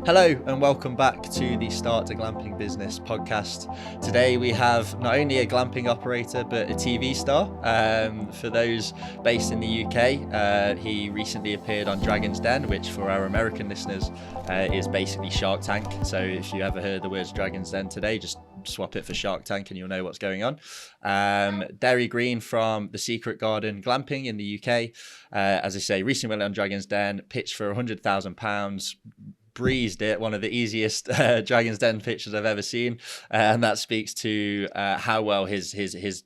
Hello and welcome back to the Start to Glamping Business podcast. Today we have not only a glamping operator but a TV star. For those based in the UK, he recently appeared on Dragon's Den, which for our American listeners is basically Shark Tank. So if you ever heard the words Dragon's Den today, just swap it for Shark Tank and you'll know what's going on. Derry Green from the Secret Garden Glamping in the UK, as I say, recently went on Dragon's Den, pitched for £100,000, breezed it, one of the easiest Dragon's Den pitches I've ever seen, and that speaks to how well his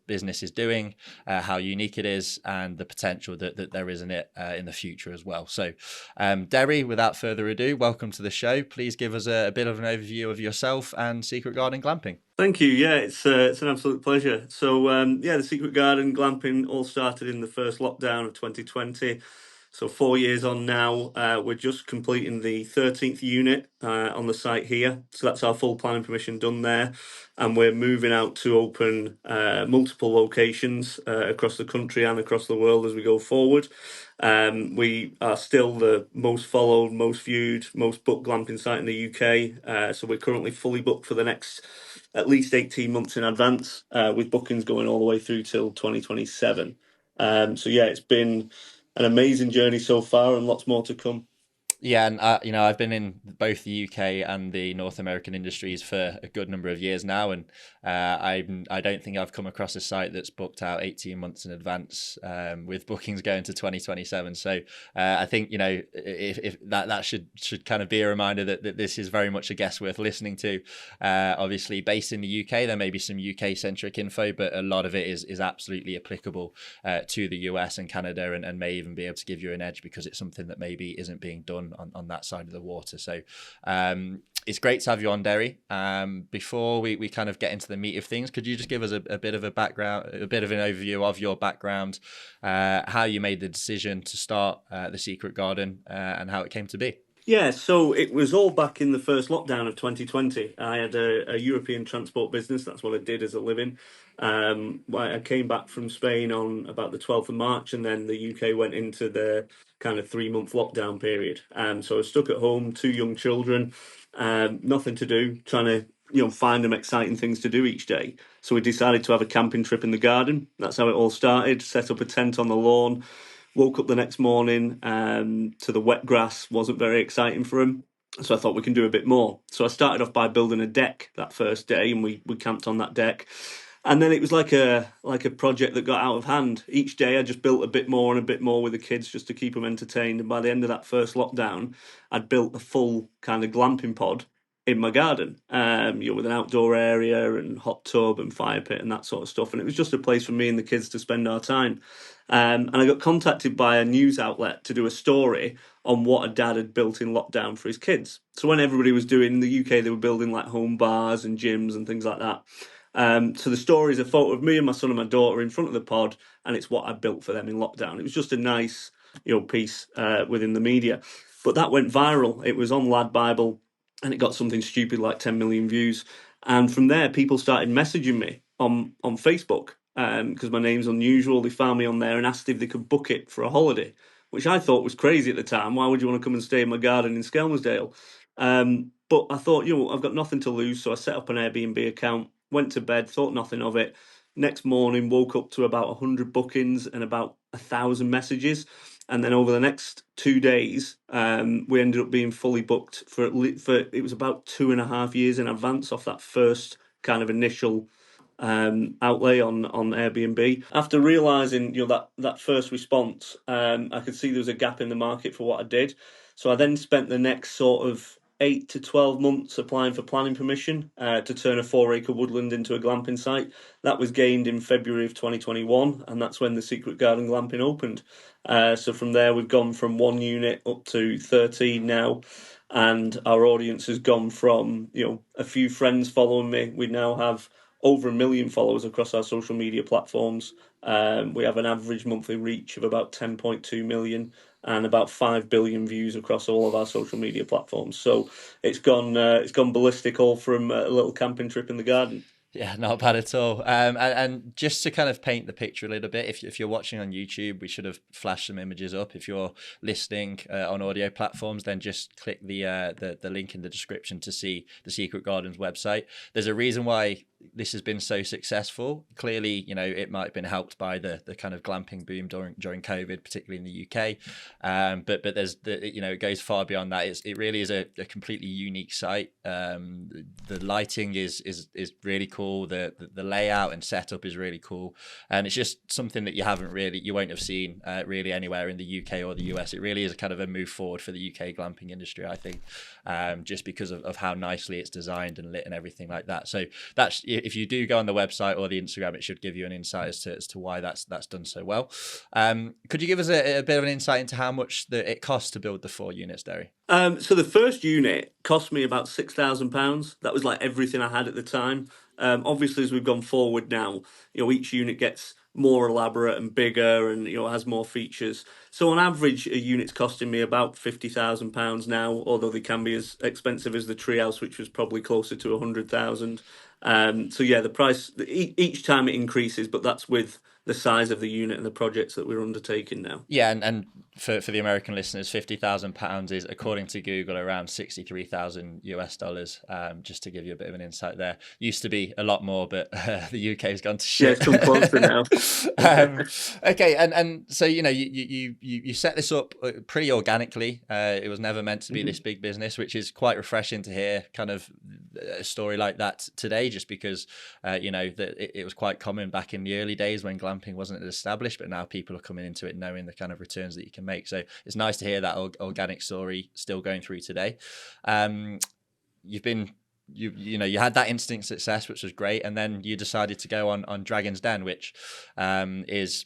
business is doing, how unique it is, and the potential that there is in it in the future as well. So Derry, without further ado, welcome to the show. Please give us a bit of an overview of yourself and Secret Garden Glamping. Thank you. Yeah, it's an absolute pleasure. So the Secret Garden Glamping all started in the first lockdown of 2020. So 4 years on now, we're just completing the 13th unit on the site here. So that's our full planning permission done there. And we're moving out to open multiple locations across the country and across the world as we go forward. We are still the most followed, most viewed, most booked glamping site in the UK. So we're currently fully booked for the next at least 18 months in advance, with bookings going all the way through till 2027. It's been an amazing journey so far and lots more to come. Yeah, and I've been in both the UK and the North American industries for a good number of years now, and I don't think I've come across a site that's booked out 18 months in advance, with bookings going to 2027. So I think if that should kind of be a reminder that this is very much a guest worth listening to. Obviously, based in the UK, there may be some UK centric info, but a lot of it is absolutely applicable to the US and Canada, and may even be able to give you an edge because it's something that maybe isn't being done on that side of the water. So it's great to have you on, Derry. Before we kind of get into the meat of things, could you just give us a bit of a background, a bit of an overview of your background, how you made the decision to start the Secret Garden, and how it came to be? Yeah, so it was all back in the first lockdown of 2020. I had a European transport business. That's what I did as a living. I came back from Spain on about the 12th of March, and then the UK went into the kind of 3-month lockdown period. So I was stuck at home, 2 young children, nothing to do, trying to find them exciting things to do each day. So we decided to have a camping trip in the garden. That's how it all started. Set up a tent on the lawn. Woke up the next morning to the wet grass. Wasn't very exciting for him. So I thought we can do a bit more. So I started off by building a deck that first day, and we camped on that deck. And then it was like a project that got out of hand. Each day I just built a bit more and a bit more with the kids just to keep them entertained. And by the end of that first lockdown, I'd built a full kind of glamping pod in my garden, with an outdoor area and hot tub and fire pit and that sort of stuff. And it was just a place for me and the kids to spend our time. And I got contacted by a news outlet to do a story on what a dad had built in lockdown for his kids. So when everybody was doing, in the UK, they were building like home bars and gyms and things like that. So the story is a photo of me and my son and my daughter in front of the pod, and it's what I built for them in lockdown. It was just a nice, piece within the media. But that went viral. It was on Lad Bible, and it got something stupid like 10 million views. And from there, people started messaging me on Facebook, because my name's unusual. They found me on there and asked if they could book it for a holiday, which I thought was crazy at the time. Why would you want to come and stay in my garden in Skelmersdale? But I thought, I've got nothing to lose, so I set up an Airbnb account, went to bed, thought nothing of it. Next morning, woke up to about 100 bookings and about 1,000 messages. And then over the next 2 days, we ended up being fully booked for it was about 2.5 years in advance off that first kind of initial outlay on Airbnb. After realising that first response, I could see there was a gap in the market for what I did. So I then spent the next sort of 8 to 12 months applying for planning permission to turn a 4-acre woodland into a glamping site. That was gained in February of 2021, and that's when the Secret Garden Glamping opened. So from there, we've gone from 1 unit up to 13 now, and our audience has gone from a few friends following me. We now have over 1 million followers across our social media platforms. We have an average monthly reach of about 10.2 million and about 5 billion views across all of our social media platforms. So it's gone ballistic, all from a little camping trip in the garden. Yeah, not bad at all. And just to kind of paint the picture a little bit, if you're watching on YouTube, we should have flashed some images up. If you're listening on audio platforms, then just click the link in the description to see the Secret Gardens website. There's a reason why this has been so successful. Clearly, it might have been helped by the kind of glamping boom during COVID, particularly in the UK. But there's it goes far beyond that. It really is a completely unique site. The lighting is really cool. The layout and setup is really cool, and it's just something that you won't have seen really anywhere in the UK or the US. It really is kind of a move forward for the UK glamping industry, I think, just because of how nicely it's designed and lit and everything like that. So that's, if you do go on the website or the Instagram, it should give you an insight as to why that's done so well. Could you give us a bit of an insight into how much it costs to build the 4 units, Derry? So the first unit cost me about £6,000. That was like everything I had at the time. Obviously, as we've gone forward now, each unit gets more elaborate and bigger, and has more features. So on average, a unit's costing me about £50,000 now. Although they can be as expensive as the treehouse, which was probably closer to 100,000. So yeah, the price each time it increases, but that's with the size of the unit and the projects that we're undertaking now. Yeah, and for the American listeners, £50,000 is, according to Google, around 63,000 US dollars. Just to give you a bit of an insight there. Used to be a lot more, but the UK has gone to shit. Yeah, it's come closer now. Okay, and so you set this up pretty organically. It was never meant to be this big business, which is quite refreshing to hear. Kind of a story like that today, just because that it was quite common back in the early days when glamping wasn't established, but now people are coming into it knowing the kind of returns that you can make. So it's nice to hear that organic story still going through today. You've been you had that instant success, which was great, and then you decided to go on Dragon's Den, which is,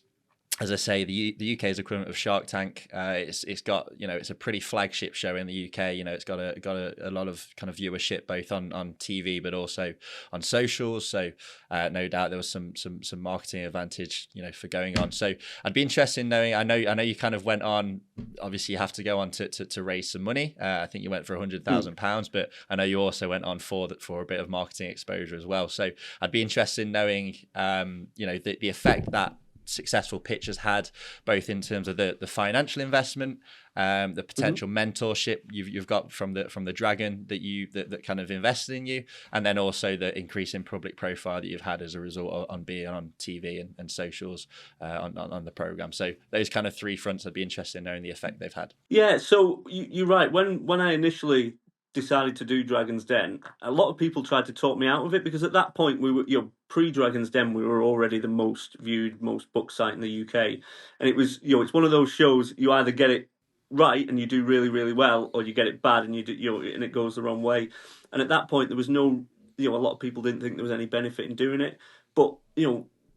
as I say, the UK's equivalent of Shark Tank. It's got it's a pretty flagship show in the UK. It's got a lot of kind of viewership both on TV but also on socials. So no doubt there was some marketing advantage for going on. So I'd be interested in knowing. I know you kind of went on. Obviously, you have to go on to raise some money. I think you went for £100,000, but I know you also went on for a bit of marketing exposure as well. So I'd be interested in knowing the effect that successful pitch has had, both in terms of the financial investment, the potential mentorship you've got from the dragon that kind of invested in you, and then also the increase in public profile that you've had as a result on being on TV and socials on the program. So those kind of 3 fronts, I'd be interested in knowing the effect they've had. Yeah, so you're right. When I initially decided to do Dragon's Den, a lot of people tried to talk me out of it, because at that point we were, pre Dragon's Den, we were already the most viewed, most booked site in the UK, and it was, it's one of those shows you either get it right and you do really, really well, or you get it bad and you do, and it goes the wrong way. And at that point, there was no, a lot of people didn't think there was any benefit in doing it, but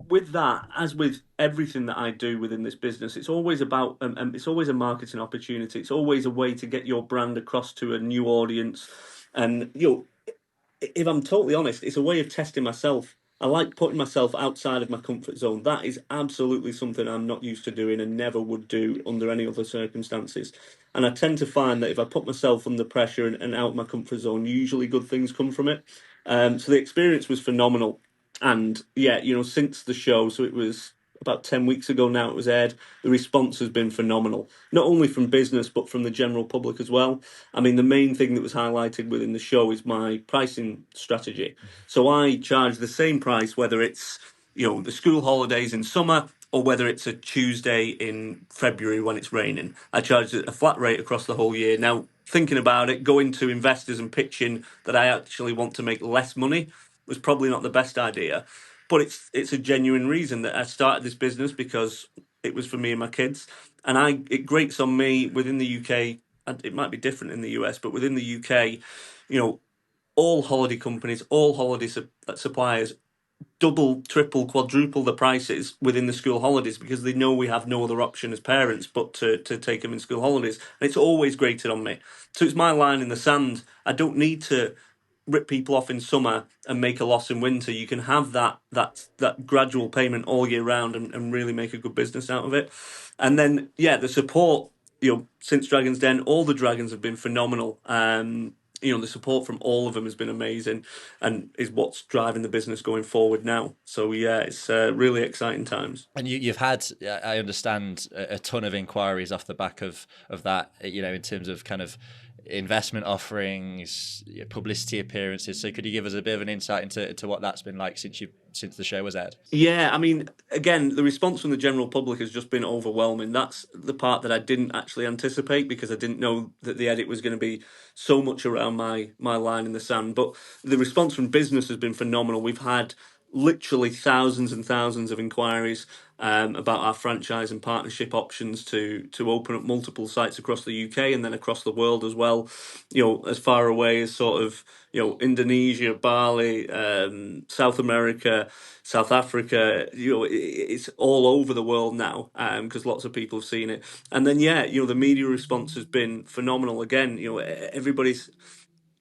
with that, as with everything that I do within this business, it's always about, it's always a marketing opportunity. It's always a way to get your brand across to a new audience. And, if I'm totally honest, it's a way of testing myself. I like putting myself outside of my comfort zone. That is absolutely something I'm not used to doing and never would do under any other circumstances. And I tend to find that if I put myself under pressure and out of my comfort zone, usually good things come from it. So the experience was phenomenal. And yeah, since the show, so it was about 10 weeks ago now, it was aired, the response has been phenomenal. Not only from business, but from the general public as well. I mean, the main thing that was highlighted within the show is my pricing strategy. So I charge the same price, whether it's, the school holidays in summer, or whether it's a Tuesday in February when it's raining. I charge a flat rate across the whole year. Now, thinking about it, going to investors and pitching that I actually want to make less money was probably not the best idea. But it's a genuine reason that I started this business, because it was for me and my kids. And it grates on me within the UK, and it might be different in the US, but within the UK, all holiday companies, all holiday suppliers double, triple, quadruple the prices within the school holidays, because they know we have no other option as parents but to take them in school holidays. And it's always grated on me. So it's my line in the sand. I don't need to rip people off in summer and make a loss in winter. You can have that gradual payment all year round and really make a good business out of it. And then, yeah, the support, since Dragon's Den, all the dragons have been phenomenal. the support from all of them has been amazing, and is what's driving the business going forward now. So yeah, it's really exciting times. And you've had, I understand, a ton of inquiries off the back of that. In terms of kind of investment offerings, publicity appearances. So could you give us a bit of an insight into what that's been like since the show was aired? Yeah, I mean, again, the response from the general public has just been overwhelming. That's the part that I didn't actually anticipate, because I didn't know that the edit was going to be so much around my line in the sand. But the response from business has been phenomenal. We've had literally thousands and thousands of inquiries about our franchise and partnership options to open up multiple sites across the UK and then across the world as well. As far away as sort of Indonesia, Bali, South America, South Africa. It's all over the world now, because lots of people have seen it. And then the media response has been phenomenal. Again, everybody's,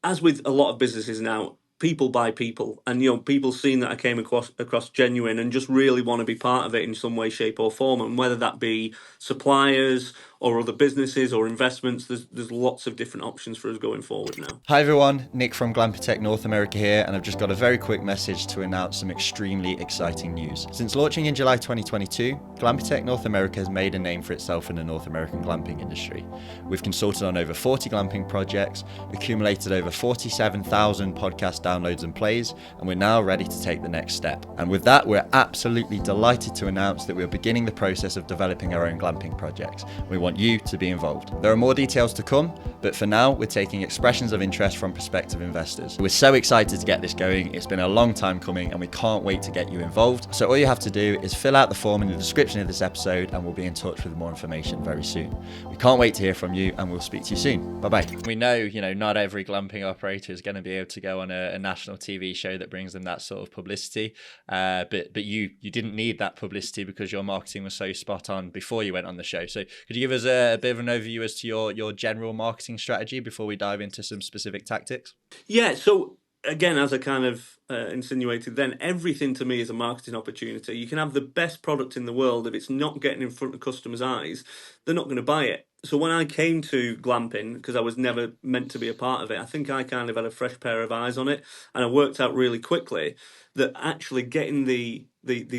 as with a lot of businesses now, people by people, and people seeing that I came across genuine and just really want to be part of it in some way, shape, or form, and whether that be suppliers or other businesses or investments, there's lots of different options for us going forward now. Hi everyone, Nick from Glampitect North America here, and I've just got a very quick message to announce some extremely exciting news. Since launching in July 2022, Glampitect North America has made a name for itself in the North American glamping industry. We've consulted on over 40 glamping projects, accumulated over 47,000 podcast downloads and plays, and we're now ready to take the next step. And with that, we're absolutely delighted to announce that we're beginning the process of developing our own glamping projects. We want you to be involved. There are more details to come, but for now, we're taking expressions of interest from prospective investors. We're so excited to get this going. It's been a long time coming, and we can't wait to get you involved. So all you have to do is fill out the form in the description of this episode, and we'll be in touch with more information very soon. We can't wait to hear from you, and we'll speak to you soon. Bye-bye. We know, not every glamping operator is going to be able to go on a national TV show that brings them that sort of publicity. But you didn't need that publicity because your marketing was so spot on before you went on the show. So could you give us a bit of an overview as to your general marketing strategy before we dive into some specific tactics? Yeah, so again, as I kind of insinuated then, everything to me is a marketing opportunity. You can have the best product in the world, if it's not getting in front of customers' eyes, they're not going to buy it. So when I came to glamping, because I was never meant to be a part of it, I think I kind of had a fresh pair of eyes on it, and I worked out really quickly that actually getting the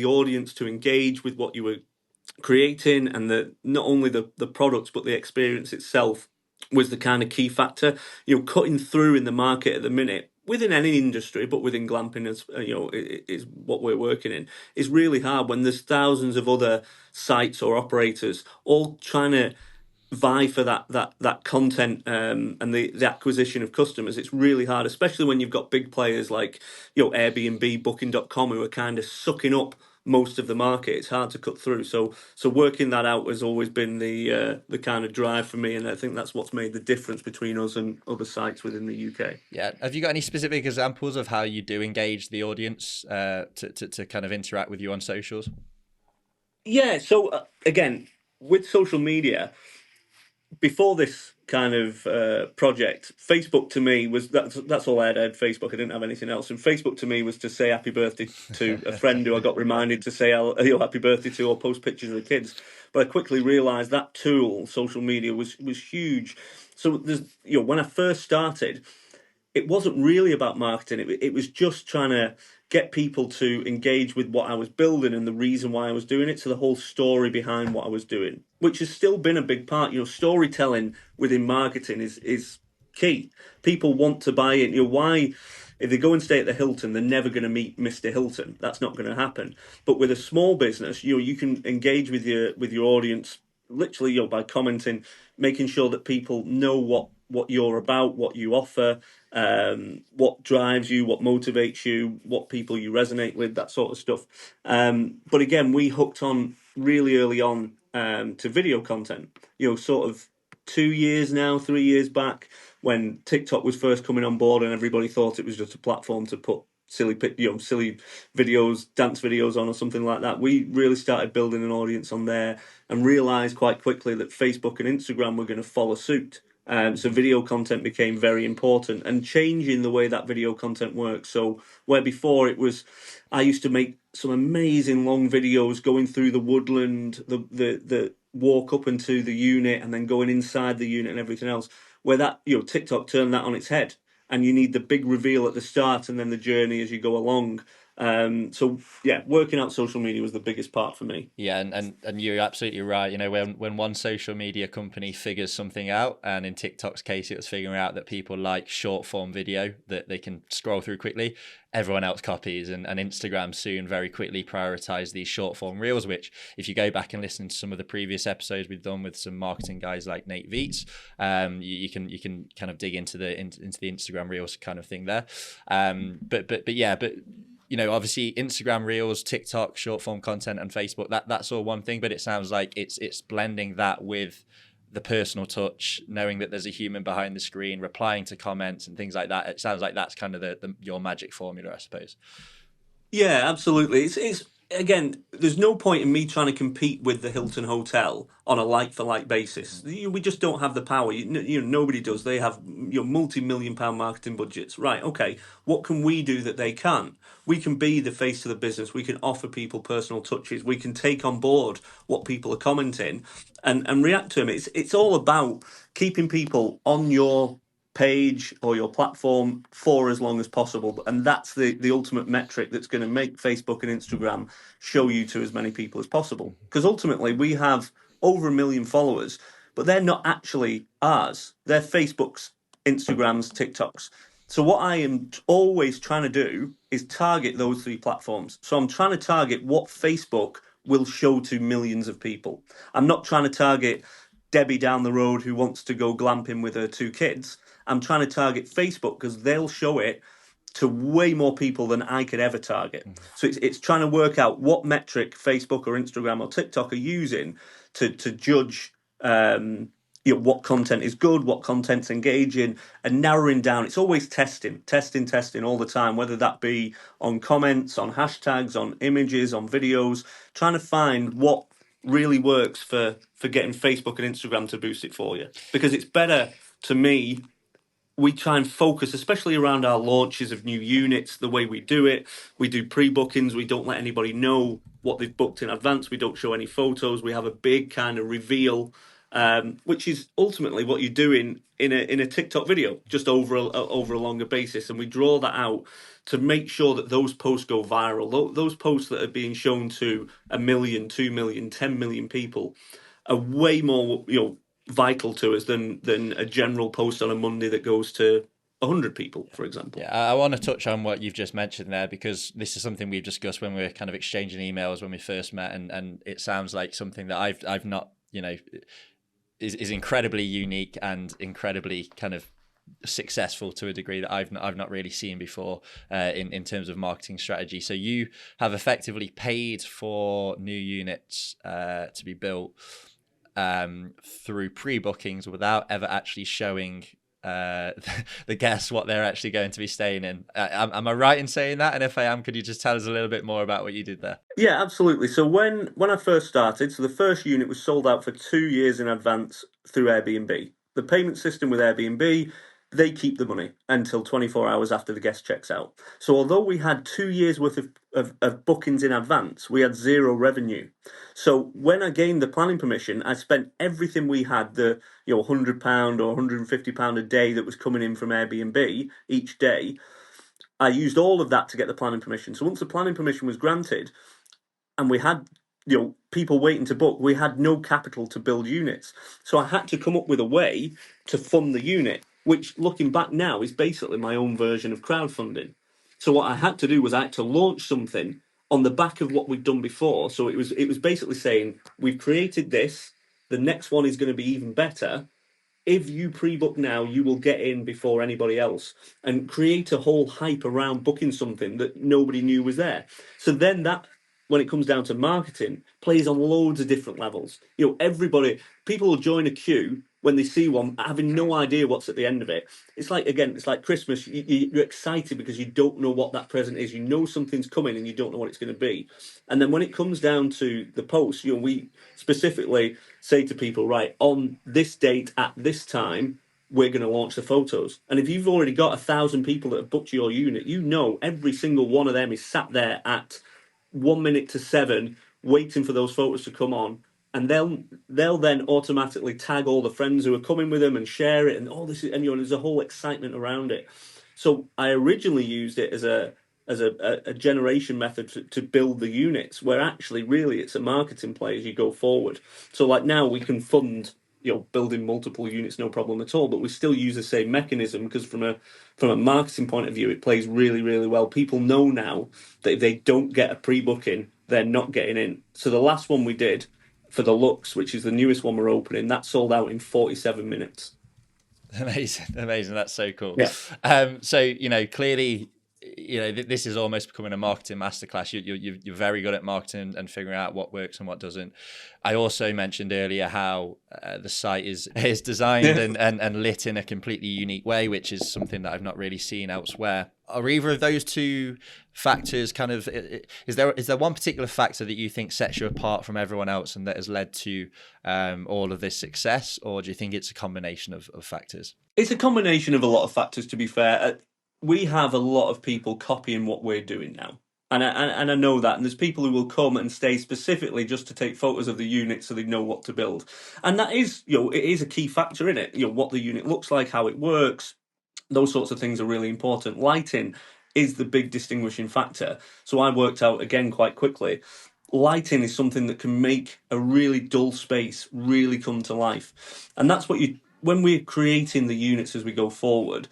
audience to engage with what you were creating, and not only the products but the experience itself, was the kind of key factor. Cutting through in the market at the minute, within any industry, but within glamping, as is what we're working in, is really hard when there's thousands of other sites or operators all trying to vie for that content, and the acquisition of customers. It's really hard, especially when you've got big players like Airbnb, Booking.com, who are kind of sucking up most of the market. It's hard to cut through. So working that out has always been the kind of drive for me, and I think that's what's made the difference between us and other sites within the UK. Yeah. Have you got any specific examples of how you do engage the audience to kind of interact with you on socials? Yeah. So again, with social media, before this kind of project, Facebook to me was that's all I had. I had Facebook. I didn't have anything else. And Facebook to me was to say happy birthday to a friend who I got reminded to say happy birthday to, or post pictures of the kids. But I quickly realised that tool, social media, was huge. So there's when I first started, it wasn't really about marketing. It was just trying to get people to engage with what I was building and the reason why I was doing it. So the whole story behind what I was doing, which has still been a big part. Storytelling within marketing is key. People want to buy in. Why? If they go and stay at the Hilton, they're never going to meet Mr. Hilton. That's not going to happen. But with a small business, you can engage with your audience literally, by commenting, making sure that people know what you're about, what you offer, what drives you, what motivates you, what people you resonate with, that sort of stuff. But again, we hooked on really early on to video content. Sort of 2 years now, 3 years back, when TikTok was first coming on board, and everybody thought it was just a platform to put silly videos, dance videos on, or something like that. We really started building an audience on there, and realised quite quickly that Facebook and Instagram were going to follow suit. So video content became very important, and changing the way that video content works. So where before it was, I used to make some amazing long videos going through the woodland, the walk up into the unit, and then going inside the unit and everything else. Where that TikTok turned that on its head, and you need the big reveal at the start and then the journey as you go along. So yeah, working out social media was the biggest part for me. Yeah, and you're absolutely right. You know, when one social media company figures something out, and in TikTok's case, it was figuring out that people like short form video that they can scroll through quickly, everyone else copies, and Instagram soon very quickly prioritized these short form reels, which if you go back and listen to some of the previous episodes we've done with some marketing guys like Nate Viets, you can kind of dig into the Instagram reels kind of thing there. But yeah, but you know, obviously Instagram Reels, TikTok, short form content, and Facebook, that's all one thing, but it sounds like it's blending that with the personal touch, knowing that there's a human behind the screen, replying to comments and things like that. It sounds like that's kind of your magic formula, I suppose. Yeah, absolutely. It's again, there's no point in me trying to compete with the Hilton Hotel on a like for like basis. We just don't have the power. Nobody does. They have multi-million-pound marketing budgets. Right? Okay. What can we do that they can't? We can be the face of the business. We can offer people personal touches. We can take on board what people are commenting and react to them. It's all about keeping people on your page or your platform for as long as possible, and that's the ultimate metric that's going to make Facebook and Instagram show you to as many people as possible, because ultimately we have over 1 million followers, but they're not actually ours. They're Facebook's, Instagram's, TikTok's. So what I am always trying to do is target those three platforms. So I'm trying to target what Facebook will show to millions of people. I'm not trying to target Debbie down the road who wants to go glamping with her 2 kids. I'm trying to target Facebook because they'll show it to way more people than I could ever target. So it's trying to work out what metric Facebook or Instagram or TikTok are using to judge what content is good, what content's engaging, and narrowing down. It's always testing all the time, whether that be on comments, on hashtags, on images, on videos, trying to find what really works for getting Facebook and Instagram to boost it for you. Because it's better, to me, we try and focus, especially around our launches of new units, the way we do it. We do pre-bookings. We don't let anybody know what they've booked in advance. We don't show any photos. We have a big kind of reveal, which is ultimately what you're doing in a TikTok video, just over a longer basis. And we draw that out to make sure that those posts go viral. Those posts that are being shown to 1 million, 2 million, 10 million people are way more, vital to us than a general post on a Monday that goes to 100 people, for example. Yeah, I want to touch on what you've just mentioned there, because this is something we've discussed when we were kind of exchanging emails when we first met, and it sounds like something that I've not, is incredibly unique and incredibly kind of successful to a degree that I've not really seen before in terms of marketing strategy. So you have effectively paid for new units to be built through pre-bookings without ever actually showing the guests what they're actually going to be staying in. Am I right in saying that? And if I am, could you just tell us a little bit more about what you did there? Yeah, absolutely. So when I first started, so the first unit was sold out for 2 years in advance through Airbnb. The payment system with Airbnb, they keep the money until 24 hours after the guest checks out. So although we had 2 years worth of bookings in advance, we had zero revenue. So when I gained the planning permission, I spent everything we had, the £100 or £150 a day that was coming in from Airbnb each day. I used all of that to get the planning permission. So once the planning permission was granted, and we had people waiting to book, we had no capital to build units. So I had to come up with a way to fund the unit, which, looking back now, is basically my own version of crowdfunding. So what I had to do was I had to launch something on the back of what we'd done before. So it was basically saying, we've created this, the next one is going to be even better. If you pre-book now, you will get in before anybody else, and create a whole hype around booking something that nobody knew was there. So then that, when it comes down to marketing, plays on loads of different levels. People will join a queue when they see one, having no idea what's at the end of it. It's like Christmas. You're excited because you don't know what that present is. You know something's coming and you don't know what it's going to be. And then when it comes down to the post, we specifically say to people, right, on this date at this time, we're going to launch the photos. And if you've already got 1,000 people that have booked your unit, every single one of them is sat there at 1 minute to 7 waiting for those photos to come on, and they'll then automatically tag all the friends who are coming with them and share it, and all this, and there's a whole excitement around it. So I originally used it as a generation method to build the units, where actually really it's a marketing play as you go forward. So like now we can fund, building multiple units, no problem at all, but we still use the same mechanism, because from a marketing point of view, it plays really, really well. People know now that if they don't get a pre-booking, they're not getting in. So the last one we did for the Lux, which is the newest one we're opening, that sold out in 47 minutes. Amazing. That's so cool. Yeah. So, clearly, this is almost becoming a marketing masterclass. You're very good at marketing and figuring out what works and what doesn't. I also mentioned earlier how the site is designed and lit in a completely unique way, which is something that I've not really seen elsewhere. Are either of those two factors is there one particular factor that you think sets you apart from everyone else and that has led to all of this success, or do you think it's a combination of factors? It's a combination of a lot of factors, to be fair. We have a lot of people copying what we're doing now. And I know that. And there's people who will come and stay specifically just to take photos of the unit so they know what to build. And that is, it is a key factor in it. What the unit looks like, how it works, those sorts of things are really important. Lighting is the big distinguishing factor. So I worked out, again, quite quickly, lighting is something that can make a really dull space really come to life. And that's what when we're creating the units as we go forward,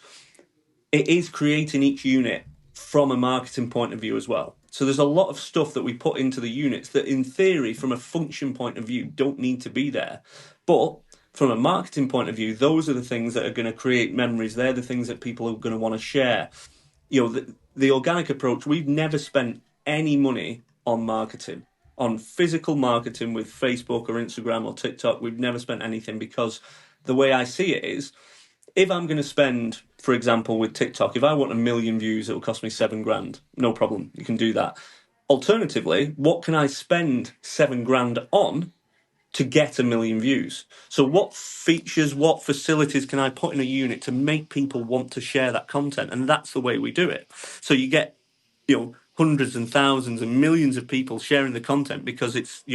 it is creating each unit from a marketing point of view as well. So there's a lot of stuff that we put into the units that in theory, from a function point of view, don't need to be there. But from a marketing point of view, those are the things that are going to create memories. They're the things that people are going to want to share. The organic approach, we've never spent any money on marketing, on physical marketing with Facebook or Instagram or TikTok. We've never spent anything, because the way I see it is, if I'm going to spend, for example, with TikTok, if I want 1 million views, it will cost me $7,000. No problem. You can do that. Alternatively, what can I spend $7,000 on to get 1 million views? So what features, what facilities can I put in a unit to make people want to share that content? And that's the way we do it. So you get, hundreds and thousands and millions of people sharing the content, because it's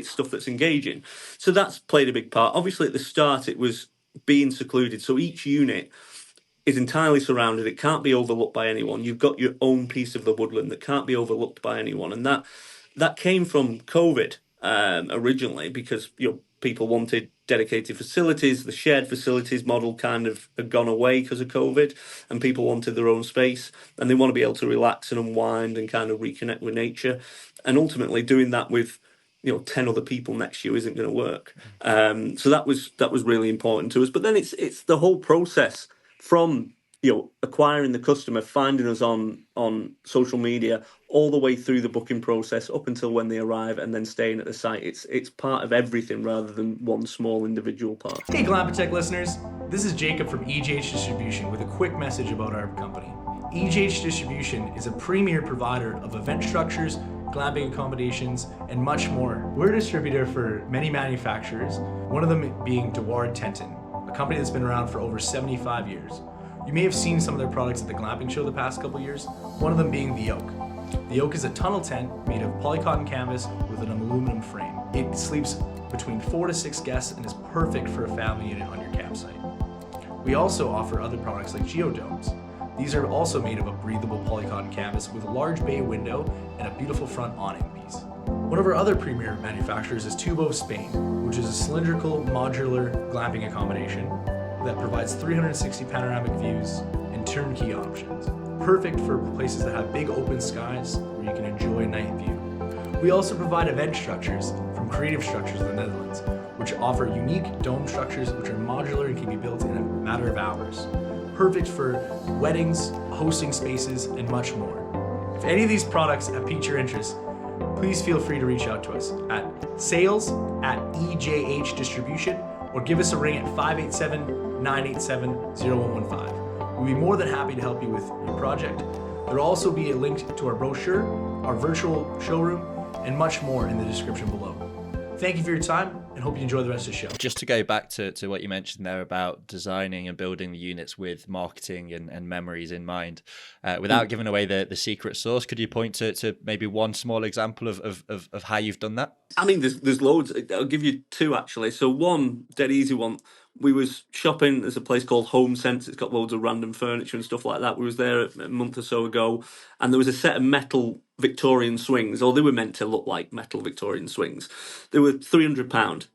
stuff that's engaging. So that's played a big part. Obviously, at the start, it was being secluded. So each unit is entirely surrounded. It can't be overlooked by anyone. You've got your own piece of the woodland that can't be overlooked by anyone. And that came from COVID originally, because people wanted dedicated facilities. The shared facilities model kind of had gone away because of COVID, and people wanted their own space, and they want to be able to relax and unwind and kind of reconnect with nature. And ultimately, doing that with 10 other people next to you isn't going to work. So that was really important to us. But then it's the whole process from acquiring the customer, finding us on social media, all the way through the booking process up until when they arrive, and then staying at the site. It's part of everything rather than one small individual part. Hey Glampitect listeners, this is Jacob from EJH Distribution with a quick message about our company. EJH Distribution is a premier provider of event structures, glamping accommodations, and much more. We're a distributor for many manufacturers, one of them being Dewar Tenton, a company that's been around for over 75 years. You may have seen some of their products at the glamping show the past couple years, one of them being the Oak. The Oak is a tunnel tent made of polycotton canvas with an aluminum frame. It sleeps between 4 to 6 guests and is perfect for a family unit on your campsite. We also offer other products like geodomes. These are also made of a breathable polycotton canvas with a large bay window and a beautiful front awning piece. One of our other premier manufacturers is Tubo of Spain, which is a cylindrical modular glamping accommodation that provides 360 panoramic views and turnkey options. Perfect for places that have big open skies where you can enjoy night view. We also provide event structures from Creative Structures in the Netherlands, which offer unique dome structures which are modular and can be built in a matter of hours. Perfect for weddings, hosting spaces, and much more. If any of these products have piqued your interest, please feel free to reach out to us at sales@EJH Distribution, or give us a ring at 587-987-0115. We'll be more than happy to help you with your project. There will also be a link to our brochure, our virtual showroom, and much more in the description below. Thank you for your time, and and hope you enjoy the rest of the show. Just to go back to what you mentioned there about designing and building the units with marketing and memories in mind, without giving away the secret sauce, could you point to maybe one small example of how you've done that? I mean, there's loads. I'll give you two actually. So one dead easy one. We was shopping. There's a place called Home Sense. It's got loads of random furniture and stuff like that. We was there a month or so ago, and there was a set of metal Victorian swings, or they were meant to look like metal Victorian swings. They were £300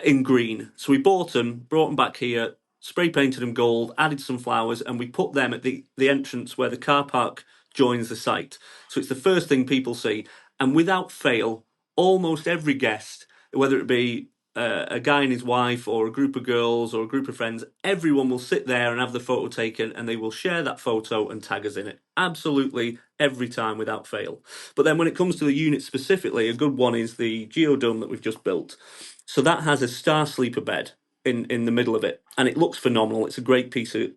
in green. So we bought them, brought them back here, spray painted them gold, added some flowers, and we put them at the entrance where the car park joins the site. So it's the first thing people see, and without fail, almost every guest, whether it be a guy and his wife or a group of girls or a group of friends, everyone will sit there and have the photo taken, and they will share that photo and tag us in it. Absolutely every time without fail. But then when it comes to the unit specifically, a good one is the Geodome that we've just built. So that has a star sleeper bed in the middle of it, and it looks phenomenal. It's a great piece of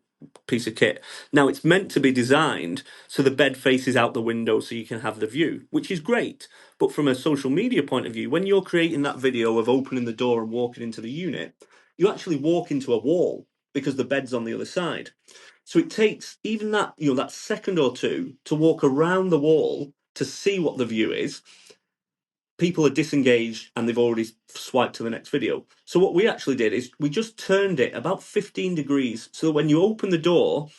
kit. Now it's meant to be designed so the bed faces out the window so you can have the view, which is great. But from a social media point of view, when you're creating that video of opening the door and walking into the unit, you actually walk into a wall because the bed's on the other side. So it takes even that, that second or two to walk around the wall to see what the view is. People are disengaged and they've already swiped to the next video. So what we actually did is we just turned it about 15 degrees so that when you open the door,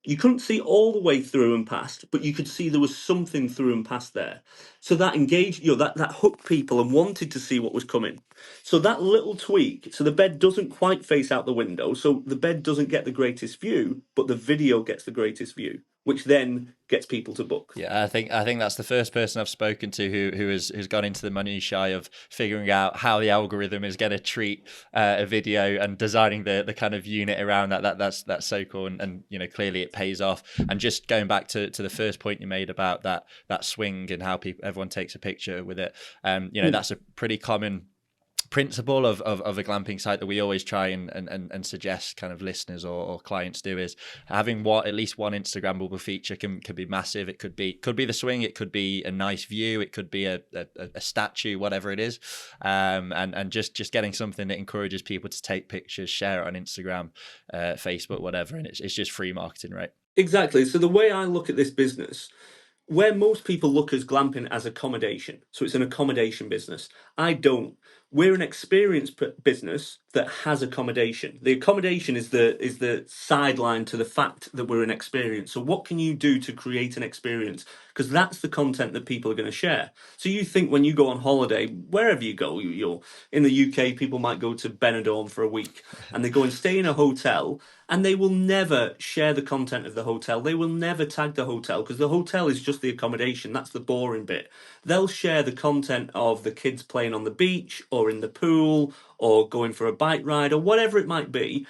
you couldn't see all the way through and past, but you could see there was something through and past there. So that engaged, that hooked people and wanted to see what was coming. So that little tweak, so the bed doesn't quite face out the window, so the bed doesn't get the greatest view, but the video gets the greatest view, which then gets people to book. Yeah, I think that's the first person I've spoken to who's gone into the minutiae of figuring out how the algorithm is going to treat a video and designing the kind of unit around that. That's so cool, and clearly it pays off. And just going back to the first point you made about that swing and how everyone takes a picture with it, that's a pretty common principle of a glamping site that we always try and suggest kind of listeners or clients do is having at least one Instagrammable feature can be massive. It could be the swing, it could be a nice view, it could be a statue, whatever it is, and just getting something that encourages people to take pictures, share it on Instagram, Facebook, whatever, and it's just free marketing, right? Exactly. So the way I look at this business, where most people look at glamping as accommodation, so it's an accommodation business. I don't. We're an experience business that has accommodation. The accommodation is the sideline to the fact that we're an experience. So what can you do to create an experience? Because that's the content that people are going to share. So you think when you go on holiday, wherever you go, you're in the UK, people might go to Benidorm for a week and they go and stay in a hotel, and they will never share the content of the hotel. They will never tag the hotel because the hotel is just the accommodation. That's the boring bit. They'll share the content of the kids playing on the beach or in the pool or going for a bike ride or whatever it might be.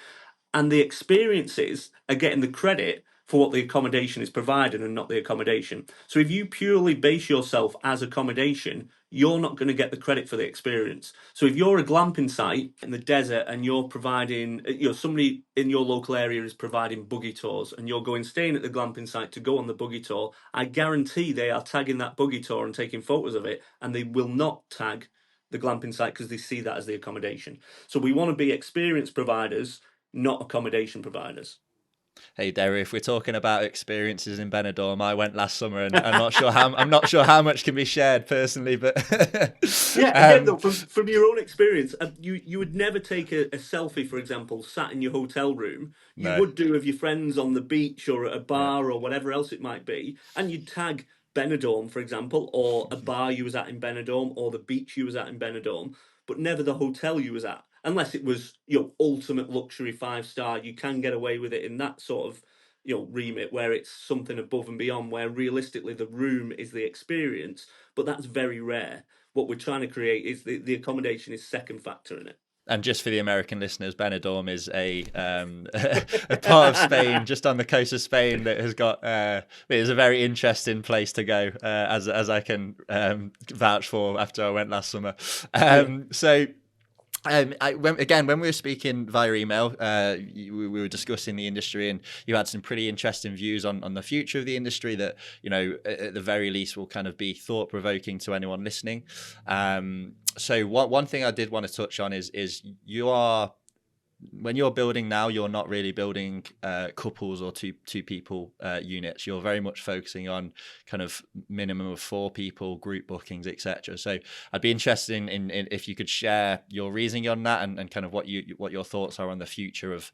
And the experiences are getting the credit for what the accommodation is providing and not the accommodation. So if you purely base yourself as accommodation, you're not going to get the credit for the experience. So if you're a glamping site in the desert and you're providing, somebody in your local area is providing buggy tours and you're staying at the glamping site to go on the buggy tour, I guarantee they are tagging that buggy tour and taking photos of it, and they will not tag the glamping site because they see that as the accommodation. So we want to be experience providers, not accommodation providers. Hey Derry, if we're talking about experiences in Benidorm, I went last summer, and I'm not sure how much can be shared personally, but again, though, from your own experience, you would never take a selfie, for example, sat in your hotel room. You would do with your friends on the beach or at a bar or whatever else it might be, and you'd tag Benidorm, for example, or a bar you was at in Benidorm, or the beach you was at in Benidorm, but never the hotel you was at. Unless it was ultimate luxury 5-star, you can get away with it in that sort of remit where it's something above and beyond, where realistically the room is the experience, but that's very rare. What we're trying to create is the accommodation is second factor in it. And just for the American listeners, Benidorm is a part of Spain, just on the coast of Spain, that has got it is a very interesting place to go, as I can vouch for after I went last summer. So When we were speaking via email, we were discussing the industry, and you had some pretty interesting views on the future of the industry that, at the very least will kind of be thought provoking to anyone listening. So one thing I did want to touch on is you are, when you're building now, you're not really building couples or two people units. You're very much focusing on kind of minimum of 4 people, group bookings, etc. So I'd be interested in if you could share your reasoning on that, and kind of what your thoughts are on the future of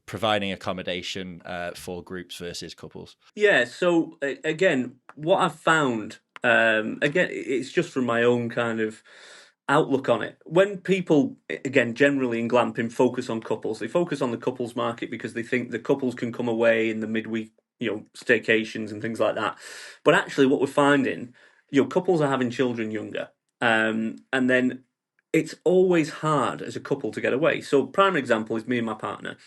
providing accommodation for groups versus couples. Yeah. So again, what I've found, again, it's just from my own kind of outlook on it. When people, again, generally in glamping, focus on couples, they focus on the couples market because they think the couples can come away in the midweek, staycations and things like that. But actually, what we're finding, couples are having children younger, and then it's always hard as a couple to get away. So, prime example is me and my partner.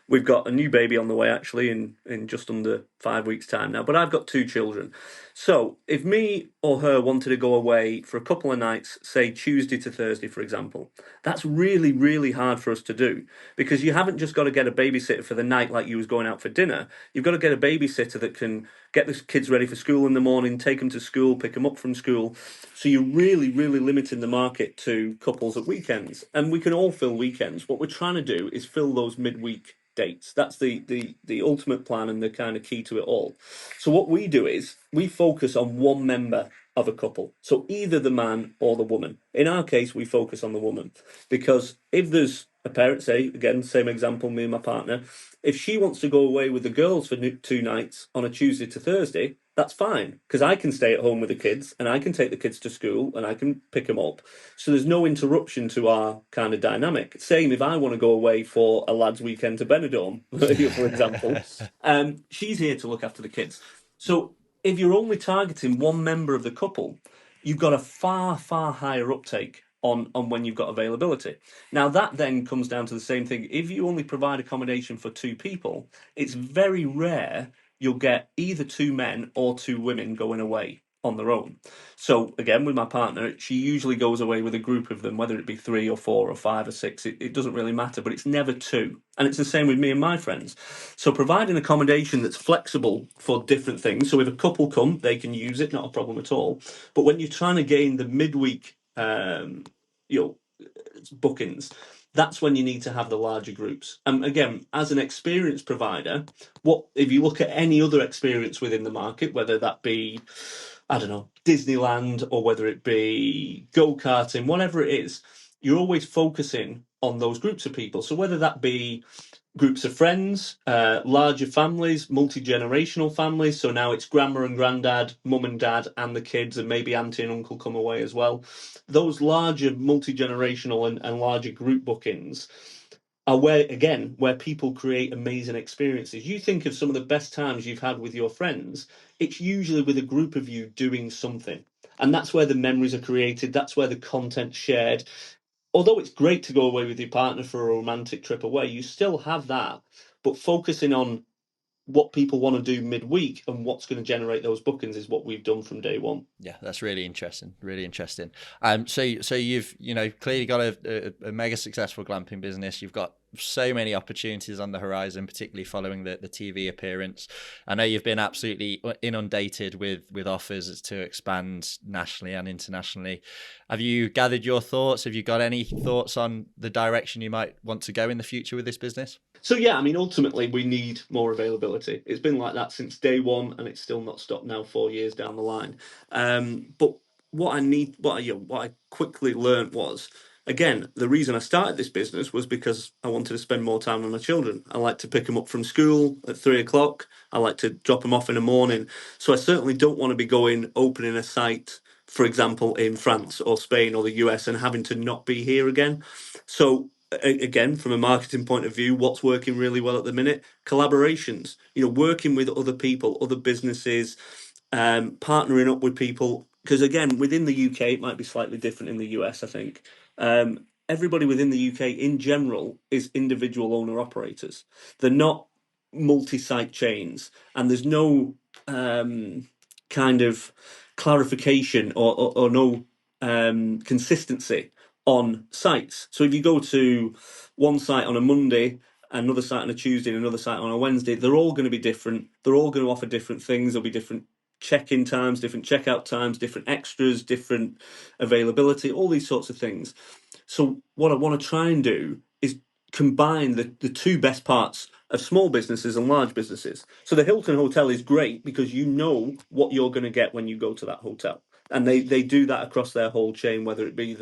We've got a new baby on the way, actually, in just under 5 weeks' time now. But I've got 2 children. So if me or her wanted to go away for a couple of nights, say Tuesday to Thursday, for example, that's really, really hard for us to do, because you haven't just got to get a babysitter for the night like you was going out for dinner. You've got to get a babysitter that can get the kids ready for school in the morning, take them to school, pick them up from school. So you're really, really limiting the market to couples at weekends. And we can all fill weekends. What we're trying to do is fill those midweek dates. That's the ultimate plan and the kind of key to it all. So what we do is we focus on one member of a couple. So either the man or the woman. In our case, we focus on the woman, because if there's a parent, say, again, same example, me and my partner, if she wants to go away with the girls for 2 nights on a Tuesday to Thursday, that's fine, because I can stay at home with the kids and I can take the kids to school and I can pick them up. So there's no interruption to our kind of dynamic. Same if I want to go away for a lads' weekend to Benidorm, for example, she's here to look after the kids. So if you're only targeting one member of the couple, you've got a far, far higher uptake on when you've got availability. Now, that then comes down to the same thing. If you only provide accommodation for 2 people, it's very rare you'll get either 2 men or 2 women going away on their own. So again, with my partner, she usually goes away with a group of them, whether it be 3 or 4 or 5 or 6, it doesn't really matter, but it's never 2. And it's the same with me and my friends. So providing accommodation that's flexible for different things. So if a couple come, they can use it, not a problem at all. But when you're trying to gain the midweek, bookings, that's when you need to have the larger groups. And again, as an experience provider, what if you look at any other experience within the market, whether that be, I don't know, Disneyland, or whether it be go-karting, whatever it is, you're always focusing on those groups of people. So whether that be groups of friends, larger families, multi-generational families. So now it's grandma and granddad, mum and dad, and the kids, and maybe auntie and uncle come away as well. Those larger multi-generational and larger group bookings are where people create amazing experiences. You think of some of the best times you've had with your friends, it's usually with a group of you doing something. And that's where the memories are created. That's where the content's shared. Although it's great to go away with your partner for a romantic trip away, you still have that, but focusing on what people want to do midweek and what's going to generate those bookings is what we've done from day one. Yeah, that's really interesting. Really interesting. So you've clearly got a mega successful glamping business. You've got so many opportunities on the horizon, particularly following the TV appearance. I know you've been absolutely inundated with offers to expand nationally and internationally. Have you gathered your thoughts? Have you got any thoughts on the direction you might want to go in the future with this business? So yeah, I mean, ultimately we need more availability. It's been like that since day one, and it's still not stopped now 4 years down the line. But what I quickly learned was, again, the reason I started this business was because I wanted to spend more time with my children. I like to pick them up from school at 3 o'clock. I like to drop them off in the morning. So I certainly don't want to be opening a site, for example, in France or Spain or the US, and having to not be here again. So again, from a marketing point of view, what's working really well at the minute? Collaborations, working with other people, other businesses, partnering up with people. Because again, within the UK, it might be slightly different in the US, I think. Everybody within the UK in general is individual owner operators. They're not multi-site chains, and there's no kind of clarification or no consistency on sites. So if you go to one site on a Monday, another site on a Tuesday, and another site on a Wednesday, they're all going to be different. They're all going to offer different things. There'll be different check-in times, different checkout times, different extras, different availability, all these sorts of things. So what I want to try and do is combine the two best parts of small businesses and large businesses. So the Hilton Hotel is great because you know what you're going to get when you go to that hotel. And they do that across their whole chain, whether it be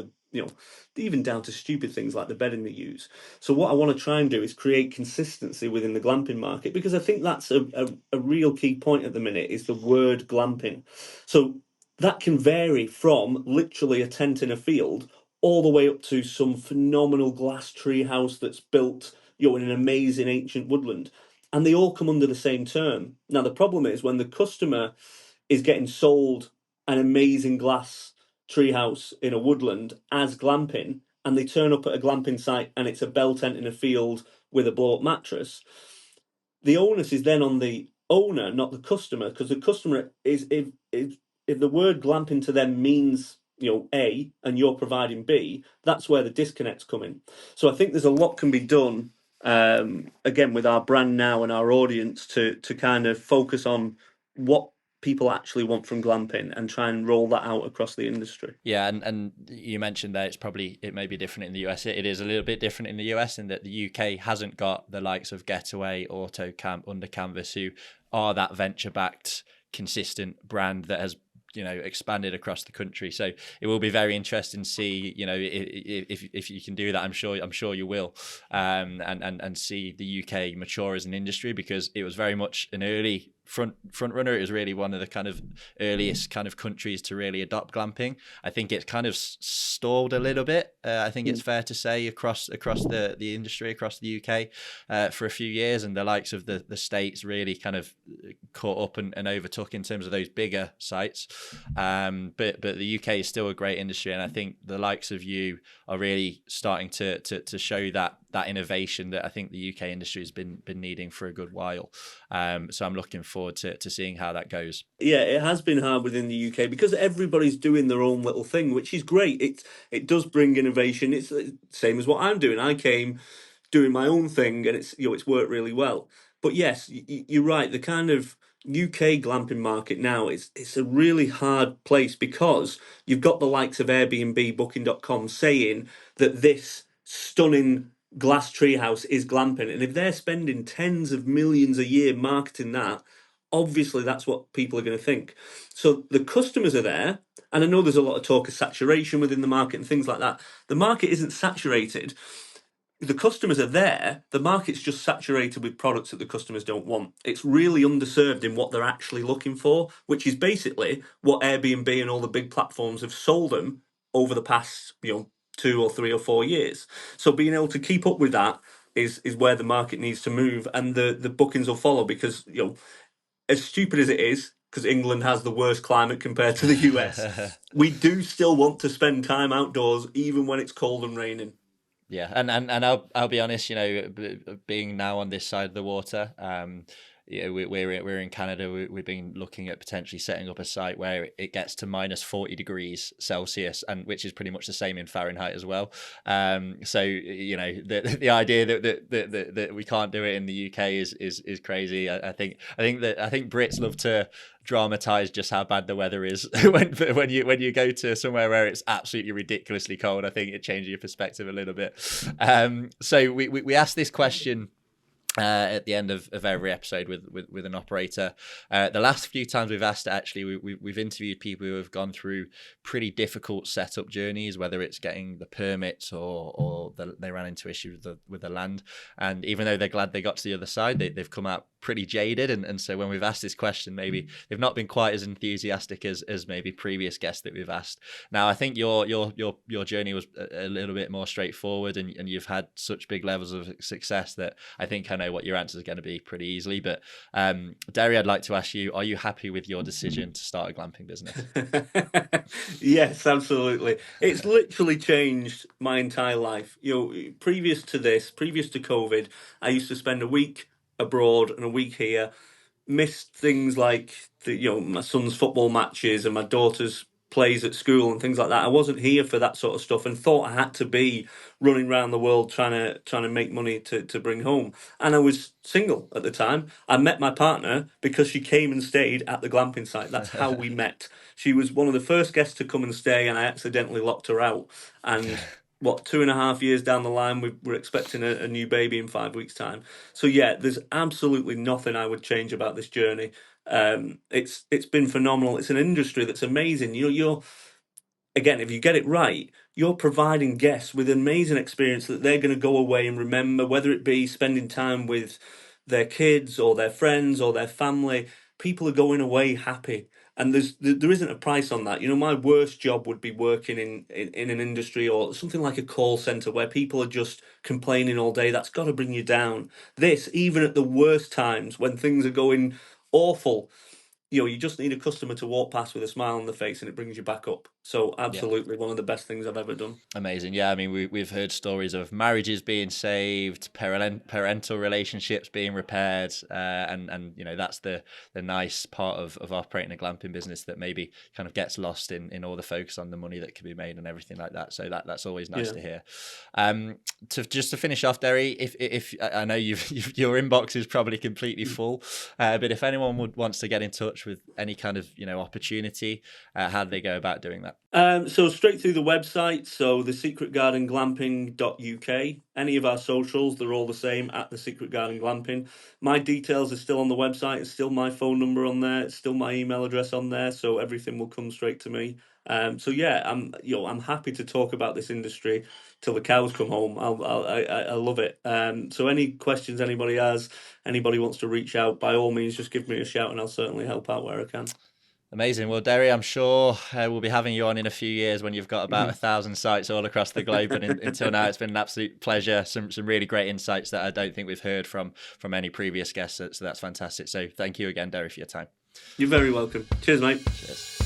even down to stupid things like the bedding they use. So what I want to try and do is create consistency within the glamping market, because I think that's a real key point at the minute, is the word glamping. So that can vary from literally a tent in a field all the way up to some phenomenal glass tree house that's built, in an amazing ancient woodland. And they all come under the same term. Now, the problem is when the customer is getting sold an amazing glass treehouse in a woodland as glamping, and they turn up at a glamping site and it's a bell tent in a field with a blow-up mattress, the onus is then on the owner, not the customer, because the customer is, if the word glamping to them means A and you're providing B, that's where the disconnects come in. So I think there's a lot can be done again with our brand now and our audience to kind of focus on what people actually want from glamping and try and roll that out across the industry. Yeah, and you mentioned that it may be different in the US. It is a little bit different in the US in that the UK hasn't got the likes of Getaway, AutoCamp, Under Canvas, who are that venture-backed, consistent brand that has expanded across the country. So it will be very interesting to see, if you can do that. I'm sure you will, and see the UK mature as an industry, because it was very much an early front runner. It was really one of the kind of earliest kind of countries to really adopt glamping. I think it's kind of stalled a little bit. I think it's fair to say across the industry, across the UK, for a few years, and the likes of the States really kind of caught up and overtook in terms of those bigger sites. But the UK is still a great industry, and I think the likes of you are really starting to show that innovation that I think the UK industry has been needing for a good while. So I'm looking forward to seeing how that goes. Yeah, it has been hard within the UK because everybody's doing their own little thing, which is great. It does bring innovation. It's the same as what I'm doing. I came doing my own thing, and it's worked really well. But yes, you're right. The kind of UK glamping market now it's a really hard place, because you've got the likes of Airbnb, Booking.com saying that this stunning glass treehouse is glamping, and if they're spending tens of millions a year marketing that, obviously that's what people are going to think. So the customers are there, and I know there's a lot of talk of saturation within the market and things like that. The market isn't saturated. The customers are there. The market's just saturated with products that the customers don't want. It's really underserved in what they're actually looking for, which is basically what Airbnb and all the big platforms have sold them over the past 2 or 3 or 4 years. So being able to keep up with that is where the market needs to move, and the bookings will follow, because as stupid as it is, because England has the worst climate compared to the US, we do still want to spend time outdoors even when it's cold and raining. Yeah, and I'll be honest, being now on this side of the water, we're in Canada. We've been looking at potentially setting up a site where it gets to minus 40 degrees Celsius, and which is pretty much the same in Fahrenheit as well. So the idea that we can't do it in the UK is crazy. I think Brits love to dramatize just how bad the weather is when you go to somewhere where it's absolutely ridiculously cold. I think it changes your perspective a little bit. So we asked this question at the end of every episode with an operator. The last few times we've asked, actually, we've interviewed people who have gone through pretty difficult setup journeys, whether it's getting the permits or they ran into issues with the land. And even though they're glad they got to the other side, they've come out pretty jaded. And so when we've asked this question, maybe they've not been quite as enthusiastic as maybe previous guests that we've asked. Now, I think your journey was a little bit more straightforward, and you've had such big levels of success that I think I know what your answer is going to be pretty easily. But Derry, I'd like to ask you, are you happy with your decision to start a glamping business? Yes, absolutely. It's literally changed my entire life. Previous to COVID, I used to spend a week abroad and a week here, missed things like my son's football matches and my daughter's plays at school and things like that. I wasn't here for that sort of stuff, and thought I had to be running around the world trying to make money to bring home. And I was single at the time. I met my partner because she came and stayed at the glamping site. That's how we met. She was one of the first guests to come and stay, and I accidentally locked her out. And 2.5 years down the line, we're expecting a new baby in 5 weeks' time. So yeah, there's absolutely nothing I would change about this journey. It's been phenomenal. It's an industry that's amazing. You're again, if you get it right, you're providing guests with an amazing experience that they're going to go away and remember, whether it be spending time with their kids or their friends or their family. People are going away happy. And there isn't a price on that. My worst job would be working in an industry or something like a call center where people are just complaining all day. That's got to bring you down. This, even at the worst times when things are going awful, you just need a customer to walk past with a smile on the face and it brings you back up. So absolutely one of the best things I've ever done. Amazing. Yeah, I mean, we've heard stories of marriages being saved, parental relationships being repaired, and that's the nice part of operating a glamping business that maybe kind of gets lost in all the focus on the money that can be made and everything like that. So that's always nice to hear. To finish off, Derry, if I know your inbox is probably completely full, but if anyone wants to get in touch with any kind of opportunity, how do they go about doing that? So straight through the website, so the Secret Garden Glamping.uk. Any of our socials, they're all the same, at the Secret Garden Glamping. My details are still on the website. It's still my phone number on there. It's still my email address on there. So everything will come straight to me. So yeah, I'm happy to talk about this industry till the cows come home. I love it. So any questions anybody has, anybody wants to reach out, by all means, just give me a shout and I'll certainly help out where I can. Amazing. Well, Derry, I'm sure we'll be having you on in a few years when you've got about 1,000 sites all across the globe. And until now, it's been an absolute pleasure. Some really great insights that I don't think we've heard from any previous guests. So that's fantastic. So thank you again, Derry, for your time. You're very welcome. Cheers, mate. Cheers.